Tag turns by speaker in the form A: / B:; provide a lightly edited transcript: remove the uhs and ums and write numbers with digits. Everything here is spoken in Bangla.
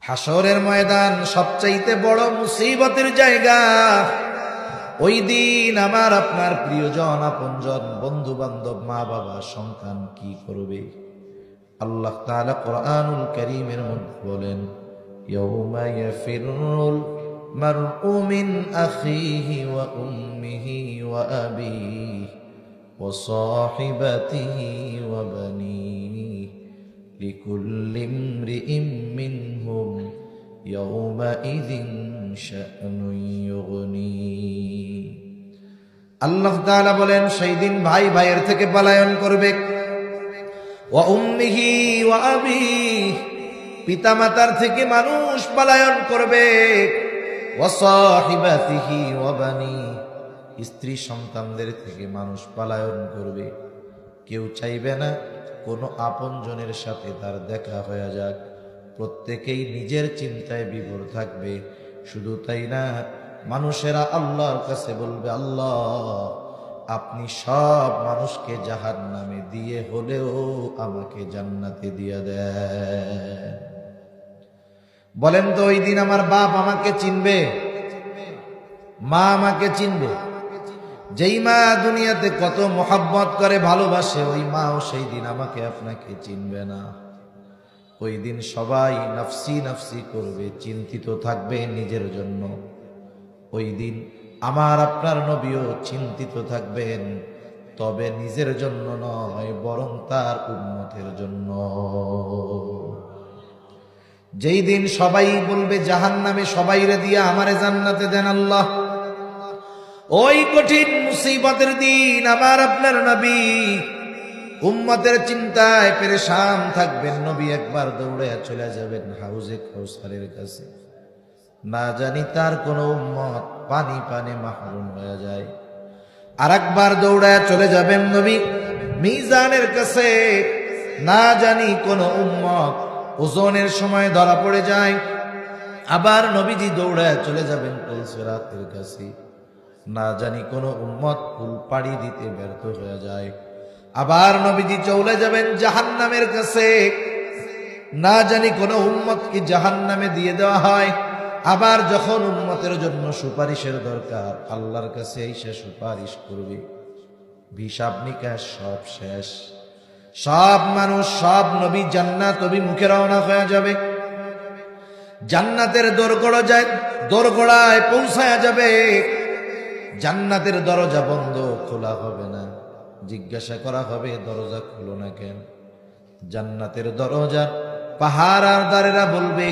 A: হাসরের ময়দান সবচাইতে বড় মুসিবতের জায়গা। ওই দিন আমার আপনার প্রিয়জন, আপনজন, বন্ধু বান্ধব, মা বাবা, সন্তান কি করবে? আল্লাহ তাআলা কোরআনুল কারীমের মধ্যে বলেন, ইয়াউমা ইয়াফিরুল মারউ মিন আখিহি ওয়া উম্মিহি ওয়া আবিহি ওয়া সাহিবাতিহি ওয়া বানিহি লিকুল্লি ইমরিইম মিনহুম ইয়াউমাইযিন শা'নুন ইউগনি। আল্লাহ তাআলা বলেন, সেই দিন ভাই ভাইয়ের থেকে পলায়ন করবে। ওয়া উম্মিহি ওয়া আবিহি, পিতা মাতার থেকে মানুষ পলায়ন করবে। ওয়া সাহিবাতিহি ওয়া বানিহি, স্ত্রী সন্তানদের থেকে মানুষ পলায়ন করবে। কেউ চাইবে না কোনো আপনজনের সাথে তার দেখা হয়ে যাক, প্রত্যেকেই নিজের চিন্তায় বিভোর থাকবে। শুধু তাই না, মানুষেরা আল্লাহর কাছে বলবে, আল্লাহ আপনি সব মানুষকে জাহান্নামে দিয়ে হলেও আমাকে জান্নাতে দিয়ে দেন। বলেন তো, ওই দিন আমার বাপ আমাকে চিনবে? মা আমাকে চিনবে? যেই মা দুনিয়াতে কত মোহাব্বত করে, ভালোবাসে, ওই মাও সেই দিন আমাকে আপনাকে চিনবে না। ওই দিন সবাই নফসি নফসি করবে, চিন্তিত থাকবে নিজের জন্য। ওই দিন আমার আপনার নবীও চিন্তিত থাকবেন, তবে নিজের জন্য নয়, বরং তার উম্মতের জন্য। যেই দিন সবাই বলবে জাহান্নামে সবাইরে দিয়া আমারে জান্নাতে দেন আল্লাহ, ওই কঠিন মুসিবতের দিন আমার আপনার নবী উম্মতের চিন্তায় পেরেশান থাকবেন। নবী একবার দৌড়ে চলে যাবেন হাউজে কাউসারের কাছে, না জানি তার কোন উম্মত পানি পানে মাহরুম হয়ে যায়। আর একবার দৌড়ায় চলে যাবেন নবী মিজানের কাছে, না জানি কোন উম্মত ওজনের সময় ধরা পড়ে যায়। আবার নবীজি দৌড়ায় চলে যাবেন পুলসিরাতের কাছে, না জানি কোন উম্মত পুল পাড়ি দিতে ব্যর্থ হয়ে যায়। আবার নবীজি চলে যাবেন জাহান্নামের কাছে, না জানি কোন উম্মত কি জাহান্নামে দিয়ে দেওয়া হয়। আবার যখন উম্মতের জন্য সুপারিশের দরকার, আল্লাহর কাছে এসে সুপারিশ করবে। হিসাব নিকাশ সব শেষ, সব মানুষ, সব নবী জান্নাত অভিমুখে রওনা হয়ে যাবে। জান্নাতের দোরগোড়ায় পৌঁছায়া যাবে। জান্নাতের দরজা বন্ধ, খোলা হবে না। জিজ্ঞাসা করা হবে, দরজা খুলো না কেন? জান্নাতের দরজা পাহারাদারেরা বলবে,